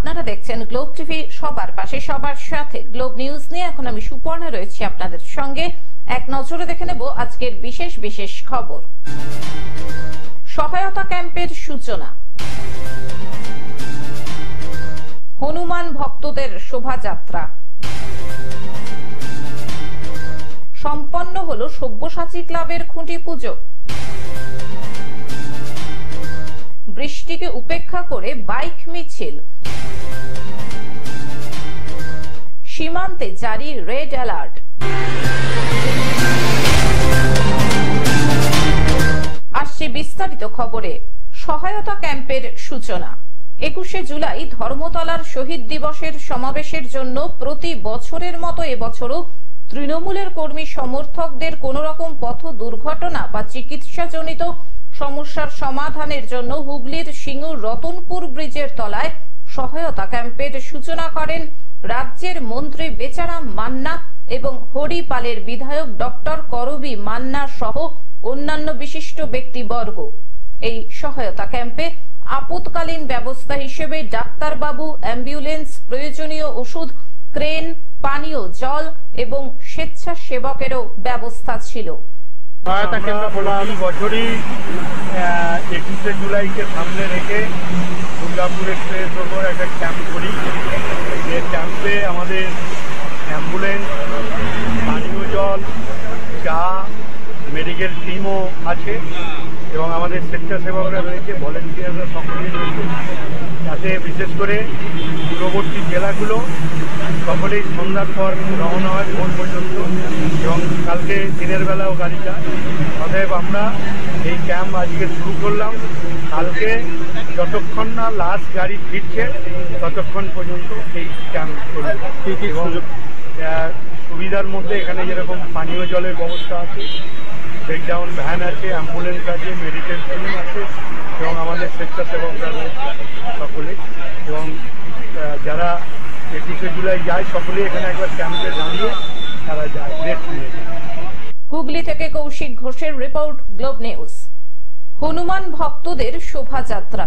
আপনারা দেখছেন globe TV, সবার পাশে সবার সাথে। গ্লোব নিউজ নিয়ে এখন আমি সুপর্ণা রয়েছি আপনাদের সঙ্গে। এক নজরে দেখে নেব আজকের বিশেষ বিশেষ খবর। সহায়তা ক্যাম্পের সূচনা, হনুমান ভক্তদের শোভাযাত্রা, সম্পন্ন হলো সব্যসাচী ক্লাবের খুঁটি পুজো, বৃষ্টিকে উপেক্ষা করে বাইক মিছিল, সীমান্তে জারি রেড অ্যালার্ট। আসছে বিস্তারিত খবরে। সহায়তা ক্যাম্পের সূচনা। 21শে জুলাই ধর্মতলার শহীদ দিবসের সমাবেশের জন্য প্রতি বছরের মতো এবছরও তৃণমূলের কর্মী সমর্থকদের কোন রকম পথ দুর্ঘটনা বা চিকিৎসাজনিত সমস্যার সমাধানের জন্য হুগলির সিঙ্গুর রতনপুর ব্রিজের তলায় সহায়তা ক্যাম্পের সূচনা করেন রাজ্যের মন্ত্রী বেচারাম মান্না এবং হরিপালের বিধায়ক ডক্টর করবি মান্না সহ অন্যান্য বিশিষ্ট ব্যক্তিবর্গ। এই সহায়তা ক্যাম্পে আপৎকালীন ব্যবস্থা হিসেবে ডাক্তারবাবু, অ্যাম্বুলেন্স, প্রয়োজনীয় ওষুধ, ক্রেন, পানীয় জল এবং স্বেচ্ছাসেবকেরও ব্যবস্থা ছিল। সহায়তা কেন্দ্র প্রতি বছরই 21শে জুলাইকে সামনে রেখে দুর্গাপুর এক্সপ্রেস ওপর একটা ক্যাম্প করি। যে ক্যাম্পে আমাদের অ্যাম্বুলেন্স, পানীয় জল, চা, মেডিকেল টিমও আছে এবং আমাদের স্বেচ্ছাসেবকরা রয়েছে, ভলেন্টিয়াররা সকলেই রয়েছে, যাতে বিশেষ করে দূরবর্তী জেলাগুলো সকলেই সন্ধ্যার পর রওনা হয় ভোর পর্যন্ত এবং কালকে দিনের বেলাও গাড়ি যায়। অতএব আমরা এই ক্যাম্প আজকে শুরু করলাম। কালকে যতক্ষণ না লাস্ট গাড়ি ফিরছে ততক্ষণ পর্যন্ত এই ক্যাম্প করব। এবং সুবিধার মধ্যে এখানে যেরকম পানীয় জলের ব্যবস্থা আছে, ব্রেকডাউন ভ্যান আছে, অ্যাম্বুলেন্স আছে, মেডিকেল টিম আছে এবং আমাদের স্বেচ্ছাসেবকরা রয়েছে সকলে। এবং যারা 21শে জুলাই যায় সকলেই এখানে একবার ক্যাম্পে দাঁড়িয়ে তারা যায়, রেস্ট নিয়ে যায়। হুগলি থেকে কৌশিক ঘোষের রিপোর্ট, গ্লোব নিউজ। হনুমান ভক্তদের শোভাযাত্রা।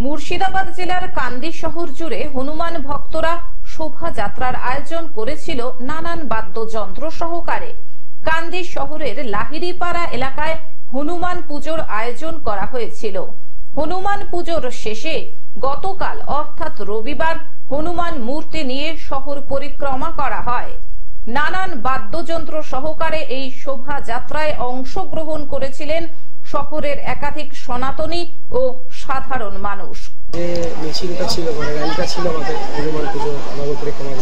মুর্শিদাবাদ জেলার কান্দি শহর জুড়ে হনুমান ভক্তরা শোভাযাত্রার আয়োজন করেছিল নানান বাদ্যযন্ত্র সহকারে। কান্দি শহরের লাহিড়িপাড়া এলাকায় হনুমান পুজোর আয়োজন করা হয়েছিল। হনুমান পুজোর শেষে গতকাল অর্থাৎ রবিবার হনুমান মূর্তি নিয়ে শহর পরিক্রমা করা হয়। নানান বাদ্যযন্ত্র সহকারে এই শোভাযাত্রায় অংশগ্রহণ করেছিলেন শহরের একাধিক সনাতনী ও সাধারণ মানুষ। যে মিছিলটা ছিল, মানে র্যালিটা ছিল আমাদের হনুমান পুজো নগর পরিক্রমা,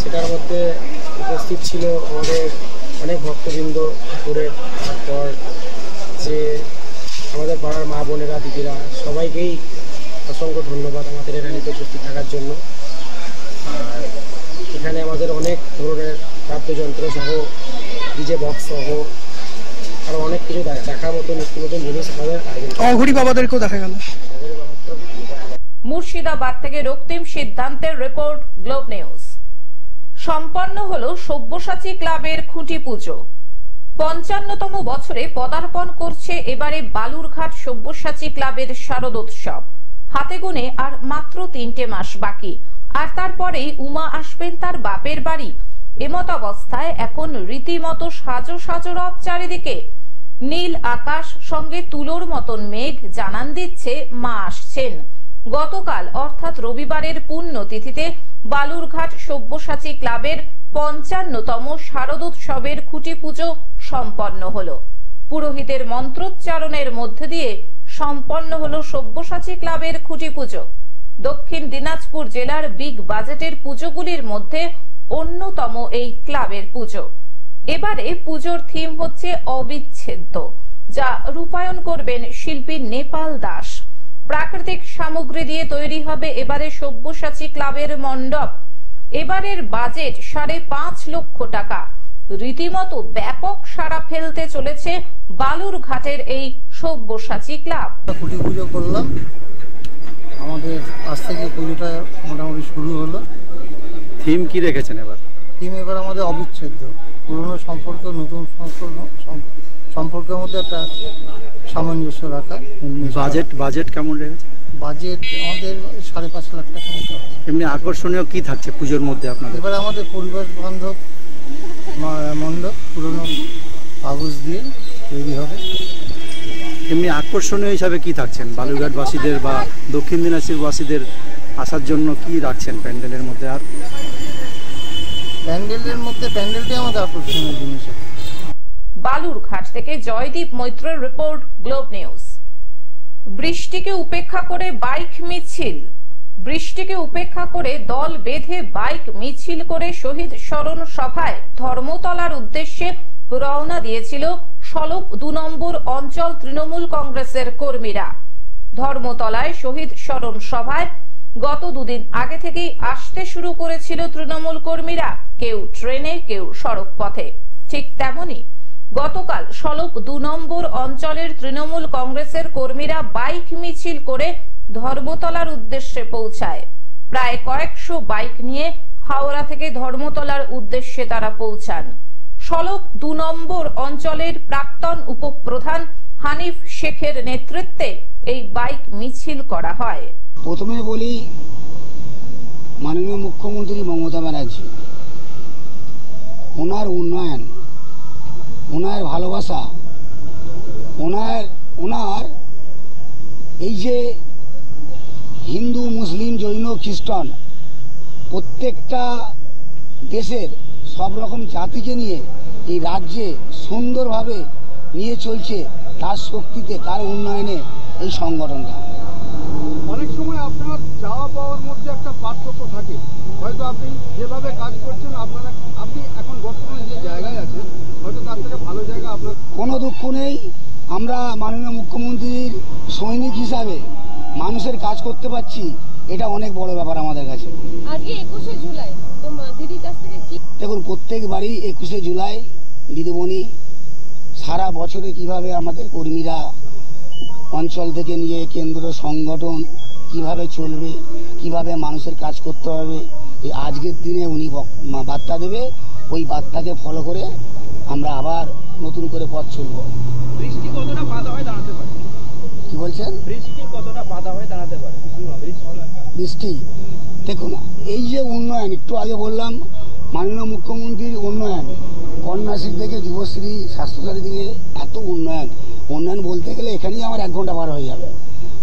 সেটার মধ্যে উপস্থিত ছিল আমাদের অনেক ভক্তবৃন্দ ঠাকুরের। তারপর যে আমাদের পাড়ার মা বোনেরা, দিদিরা, সবাইকেই অসংখ্য ধন্যবাদ আমাদের এই র্যালিতে উপস্থিত থাকার জন্য। আর এখানে আমাদের অনেক ধরনের বাদ্যযন্ত্র সহ, ডিজে বক্স সহ আরো অনেক কিছু দেখার মতো নতুন নতুন জিনিস আমাদের অঘরি বাবাদেরকেও দেখা গেল। মুর্শিদাবাদ থেকে রক্তিম সিদ্ধান্তের রিপোর্ট, গ্লোব নিউজ। সম্পন্ন হলো সব্যসাচী ক্লাবের খুঁটি পুজো। 55তম বছরে পদার্পণ করছে এবারে বালুরঘাট সব্যসাচী ক্লাবের শারদোৎসব। হাতে গুনে আর মাত্র 3টে মাস বাকি, আর তারপরেই উমা আসবেন তার বাপের বাড়ি। এমত অবস্থায় এখন রীতিমতো সাজো সাজো রব চারিদিকে। নীল আকাশ সঙ্গে তুলোর মতন মেঘ জানান দিচ্ছে মা আসছেন। গতকাল অর্থাৎ রবিবারের পুণ্যতিথিতে বালুরঘাট সব্যসাচী ক্লাবের 55তম শারদোৎসবের খুঁটি পুজো সম্পন্ন হলো। পুরোহিতের মন্ত্রোচ্চারণের মধ্যে দিয়ে সম্পন্ন হলো সব্যসাচী ক্লাবের খুঁটি পুজো। দক্ষিণ দিনাজপুর জেলার বিগ বাজেটের পুজোগুলির মধ্যে অন্যতম এই ক্লাবের পুজো। এবারে পুজোর থিম হচ্ছে অবিচ্ছেদ্য, যা রূপায়ণ করবেন শিল্পী নেপাল দাস। প্রাকৃতিক সামগ্রী দিয়ে তৈরি হবে এবারে সব্যসাচী ক্লাবের মণ্ডপ। এবারের বাজেট 5.5 লক্ষ টাকা। রীতিমতো ব্যাপক সাড়া ফেলতে চলেছে বালুরঘাটের এই সব্যসাচী ক্লাব। খুঁটি পুজো করলাম, আমাদের আজ থেকে পুজোটা মোটামুটি শুরু হলো। থিম কি রেখেছেন এবার? থিম এবার আমাদের অবিচ্ছেদ্য, পুরনো সম্পর্ক নতুন সম্পর্কের মধ্যে একটা সামঞ্জস্য রাখা। বাজেট কেমন রেখেছে? বাজেট আমাদের 5.5 লাখ টাকা মতো। এমনি আকর্ষণীয় কি থাকছে পুজোর মধ্যে আপনাদের? এবার আমাদের পরিবেশ বান্ধব মণ্ডপ পুরনো কাগজ দিয়ে তৈরি হবে। এমনি আকর্ষণীয় হিসাবে কি থাকছেন বালুরঘাটবাসীদের বা দক্ষিণ দিনাজপুরবাসীদের আসার জন্য কি রাখছেন প্যান্ডেলের মধ্যে? আর প্যান্ডেলের মধ্যে প্যান্ডেলটাই আমাদের আকর্ষণীয় জিনিস। বালুরঘাট থেকে জয়দীপ মৈত্রের রিপোর্ট, গ্লোব নিউজ। বৃষ্টিকে উপেক্ষা করে বাইক মিছিল। বৃষ্টিকে উপেক্ষা করে দল বেঁধে বাইক মিছিল করে শহীদ স্মরণ সভায় ধর্মতলার উদ্দেশ্যে রওনা দিয়েছিল সলক 2 নম্বর অঞ্চল তৃণমূল কংগ্রেসের কর্মীরা। ধর্মতলায় শহীদ স্মরণ সভায় গত 2 দিন আগে থেকেই আসতে শুরু করেছিল তৃণমূল কর্মীরা, কেউ ট্রেনে, কেউ সড়ক পথে। ঠিক তেমনি গতকাল সলক 2 নম্বর অঞ্চলের তৃণমূল কংগ্রেসের কর্মীরা বাইক মিছিল করে ধর্মতলার উদ্দেশ্যে পৌঁছায়। প্রায় কয়েকশো বাইক নিয়ে হাওড়া থেকে ধর্মতলার উদ্দেশ্যে তারা পৌঁছান। সলক 2 নম্বর অঞ্চলের প্রাক্তন উপপ্রধান হানিফ শেখের নেতৃত্বে এই বাইক মিছিল করা হয়। প্রথমে বলি, মাননীয় মুখ্যমন্ত্রী মমতা ব্যানার্জি, ওনার উন্নয়ন, ওনার ভালোবাসা, ওনার এই যে হিন্দু, মুসলিম, জৈন, খ্রিস্টান প্রত্যেকটা দেশের সব রকম জাতিকে নিয়ে এই রাজ্যে সুন্দরভাবে নিয়ে চলছে, তার শক্তিতে, তার উন্নয়নে এই সংগঠনটা। অনেক সময় আপনার চাওয়া পাওয়ার মধ্যে একটা পার্থক্য থাকে। হয়তো আপনি যেভাবে কাজ করছেন, আপনি এখন বর্তমানে যে জায়গায় আছেন, হয়তো তার থেকে ভালো জায়গা আপনার। কোনো দুঃখ নেই, আমরা মাননীয় মুখ্যমন্ত্রীর সৈনিক হিসাবে মানুষের কাজ করতে পারছি, এটা অনেক বড় ব্যাপার আমাদের কাছে। আজকে 21শে জুলাই, তো দিদির কাছ থেকে কি দেখুন, প্রত্যেকবারই 21শে জুলাই দিদিমণি সারা বছরে কিভাবে আমাদের কর্মীরা অঞ্চল থেকে নিয়ে কেন্দ্র সংগঠন কিভাবে চলবে, কিভাবে মানুষের কাজ করতে হবে, এই আজকের দিনে উনি বার্তা দেবে। ওই বার্তাকে ফলো করে আমরা আবার নতুন করে পথ চলব। বৃষ্টি কতটা বাধা হয়ে দাঁড়াতে পারে? কি বলছেন? বৃষ্টি কতটা বাধা হয়ে দাঁড়াতে পারে? বৃষ্টি, দেখুন, এই যে উন্নয়ন, একটু আগে বললাম মাননীয় মুখ্যমন্ত্রীর উন্নয়ন, কন্যাশ্রী থেকে যুবশ্রী, স্বাস্থ্যসাথী থেকে এত উন্নয়ন বলতে গেলে এখানেই আমার 1 ঘন্টা পার হয়ে যাবে।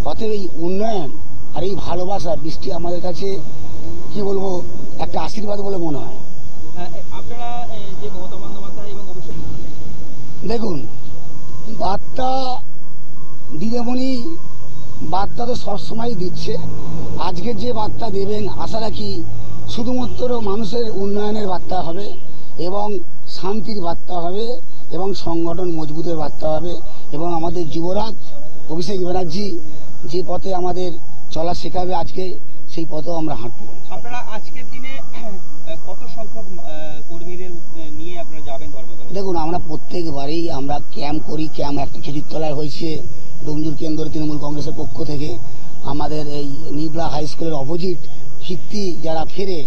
অতএব এই উন্নয়ন আর এই ভালোবাসা, বৃষ্টি আমাদের কাছে কি বলবো, একটা আশীর্বাদ বলে মনে হয়। আপনারা যে মমতা বন্দ্যোপাধ্যায় এবং অভিষেক, দেখুন, বার্তা দিদিমণি বার্তা তো সবসময় দিচ্ছে। আজকের যে বার্তা দেবেন, আশা রাখি শুধুমাত্র মানুষের উন্নয়নের বার্তা হবে এবং শান্তির বার্তা হবে এবং সংগঠন মজবুতের বার্তা হবে এবং আমাদের যুবরাজ অভিষেক ব্যানার্জি যে পথে আমাদের চলা শেখাবে আজকে, সেই পথেও আমরা হাঁটব। আপনারা আজকের দিনে কত সংখ্যক কর্মীদের নিয়ে আপনারা যাবেন ধর্মতলা? দেখুন, আমরা প্রত্যেকবারই আমরা ক্যাম্প করি। ক্যাম্প একটা খেজুরতলায় হয়েছে ডোমজুর কেন্দ্র তৃণমূল কংগ্রেসের পক্ষ থেকে। আমাদের এই নিবলা হাই স্কুলের অপোজিট ফিরতি যারা ফেরে,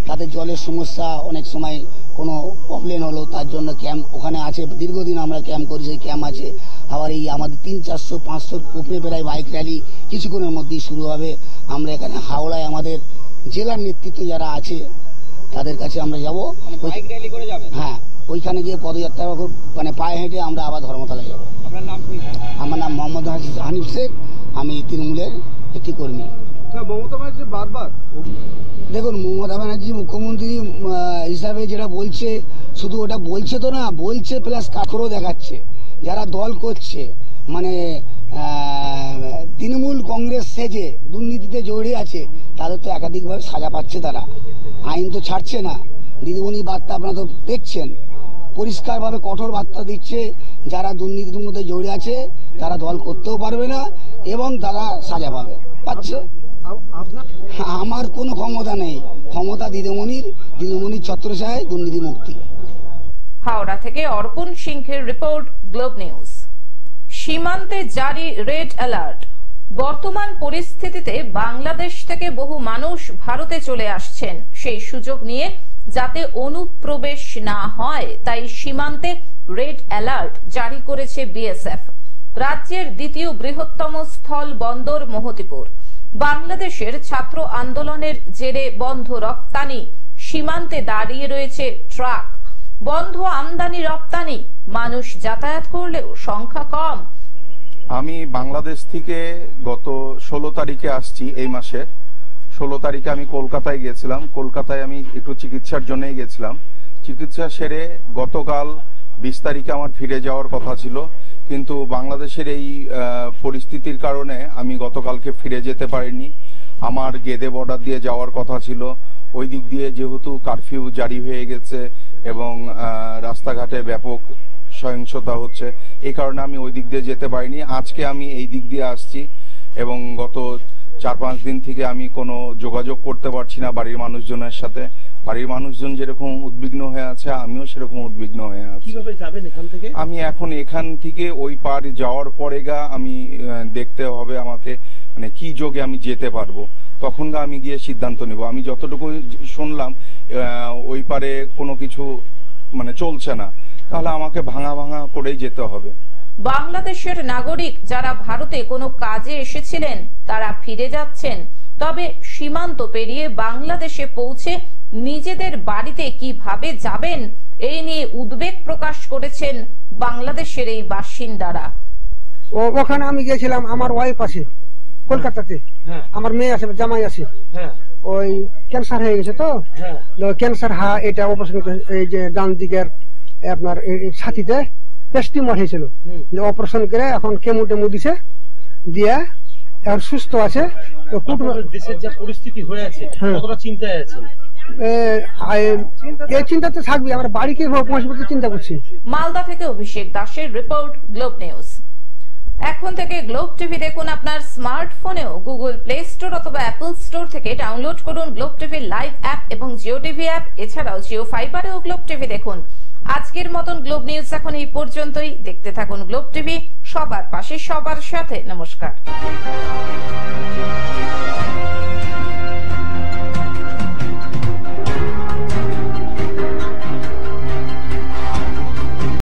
তাদের জলের সমস্যা, অনেক সময় কোনো প্রবলেম হলো, তার জন্য ক্যাম্প ওখানে আছে। দীর্ঘদিন আমরা ক্যাম্প করি, সেই ক্যাম্প আছে। আবার এই আমাদের 300-400 উপরে প্রায় বাইক র্যালি কিছুক্ষণের মধ্যেই শুরু হবে। আমরা এখানে হাওড়ায় আমাদের জেলার নেতৃত্ব যারা আছে তাদের কাছে আমরা যাব। বাইক র্যালি করে যাবেন? হ্যাঁ, ওইখানে গিয়ে পদযাত্রা মানে পায়ে হেঁটে আমরা আবার ধর্মতলায় যাব। আপনার নাম কি? আমার নাম মোহাম্মদ হানিফ শেখ, আমি তৃণমূলের একটি কর্মী। মমতা ব্যানার্জি বারবার, দেখুন, মমতা ব্যানার্জি মুখ্যমন্ত্রী হিসাবে যেটা বলছে, শুধু ওটা বলছে তো না, বলছে প্লাস কাকরও দেখাচ্ছে। যারা দল করছে, মানে তৃণমূল কংগ্রেস সেজে দুর্নীতিতে জড়িয়ে আছে, তাদের তো একাধিকভাবে সাজা পাচ্ছে। তারা আইন তো ছাড়ছে না। দিদিমণি বার্তা আপনারা তো দেখছেন, পরিষ্কারভাবে কঠোর বার্তা দিচ্ছে। যারা দুর্নীতির মধ্যে জড়িয়ে আছে তারা দল করতেও পারবে না এবং তারা সাজা পাচ্ছে। আমার কোনো ক্ষমতা নেই, ক্ষমতা দিদিমণির ছত্রছায়ায় দুর্নীতি মুক্তি। হাওড়া থেকে অর্পণ সিংহের রিপোর্ট, গ্লোব নিউজ। সীমান্তে জারি রেড অ্যালার্ট। বর্তমান পরিস্থিতিতে বাংলাদেশ থেকে বহু মানুষ ভারতে চলে আসছেন। সেই সুযোগ নিয়ে যাতে অনুপ্রবেশ না হয়, তাই সীমান্তে রেড অ্যালার্ট জারি করেছে বিএসএফ। রাজ্যের দ্বিতীয় বৃহত্তম স্থল বন্দর মহতিপুর। বাংলাদেশের ছাত্র আন্দোলনের জেরে বন্ধ রপ্তানি, সীমান্তে দাঁড়িয়ে রয়েছে ট্রাক, বন্ধ আমদানি রপ্তানি, মানুষ যাতায়াত করলেও সংখ্যা কম। আমি বাংলাদেশ থেকে গত 16 তারিখে আসছি, এই মাসে 16 তারিখে আমি কলকাতায় গেছিলাম। কলকাতায় আমি একটু চিকিৎসার জন্যই গেছিলাম। চিকিৎসা সেরে গতকাল 20 তারিখে আমার ফিরে যাওয়ার কথা ছিল, কিন্তু বাংলাদেশের এই পরিস্থিতির কারণে আমি গতকালকে ফিরে যেতে পারিনি। আমার গেদে বর্ডার দিয়ে যাওয়ার কথা ছিল। ওই দিক দিয়ে যেহেতু কারফিউ জারি হয়ে গেছে এবং রাস্তাঘাটে ব্যাপক সহিংসতা হচ্ছে, এই কারণে আমি ওই দিক দিয়ে যেতে পারিনি। আজকে আমি এই দিক দিয়ে আসছি এবং গত 4-5 দিন থেকে আমি কোনো যোগাযোগ করতে পারছি না বাড়ির মানুষজনের সাথে। বাড়ির মানুষজন যেরকম উদ্বিগ্ন হয়ে আছে, আমিও সেরকম উদ্বিগ্ন হয়ে আছি। কিভাবে যাবেন এখান থেকে? আমি এখন এখান থেকে ওই পার যাওয়ার পরে আমি দেখতে হবে আমাকে, মানে কি যোগে আমি যেতে পারবো, তখন আমি গিয়ে সিদ্ধান্ত নিব। আমি যতটুকু শুনলাম ওই পারে কোনো কিছু মানে চলছে না, তাহলে আমাকে ভাঙা ভাঙা করেই যেতে হবে। বাংলাদেশের নাগরিক যারা ভারতে কোনো কাজে এসেছিলেন তারা ফিরে যাচ্ছেন, তবে সীমান্ত পেরিয়ে বাংলাদেশে পৌঁছে নিজেদের বাড়িতে কিভাবে যাবেন এই নিয়ে উদ্বেগ প্রকাশ করেছেন বাংলাদেশের এই বাসিন্দারা। ওখানে আমি গিয়েছিলাম, আমার ওয়াইফ আছে কলকাতাতে, আমার মেয়ে আছে, জামাই আছে, ওই ক্যান্সার হয়ে গেছে, তো ক্যান্সার এটা অপারেশন, এই যে ডান দিকের আপনার ছাতিতে টেস্টিমর হয়েছিল, অপারেশন করে এখন কেমো টেমো দিছে, দিয়ে এখন সুস্থ আছে। দেশের যে পরিস্থিতি হয়ে আছে, কতটা চিন্তায় আছেন? এই চিন্তাতে থাকবি, আমরা বাড়ি কিভাবে পৌঁছবো চিন্তা করছি। মালদা থেকে অভিষেক দাসের রিপোর্ট, গ্লোব নিউজ। এখন থেকে গ্লোব টিভি দেখুন আপনার স্মার্টফোনেও। গুগল প্লে স্টোর অথবা অ্যাপল স্টোর থেকে ডাউনলোড করুন গ্লোব টিভি লাইভ অ্যাপ এবং জিও টিভি অ্যাপ। এছাড়াও জিও ফাইবারেও গ্লোব টিভি দেখুন। আজকের মতন গ্লোব নিউজ এখন এই পর্যন্তই। দেখতে থাকুন গ্লোব টিভি, সবার পাশে সবার সাথে। নমস্কার।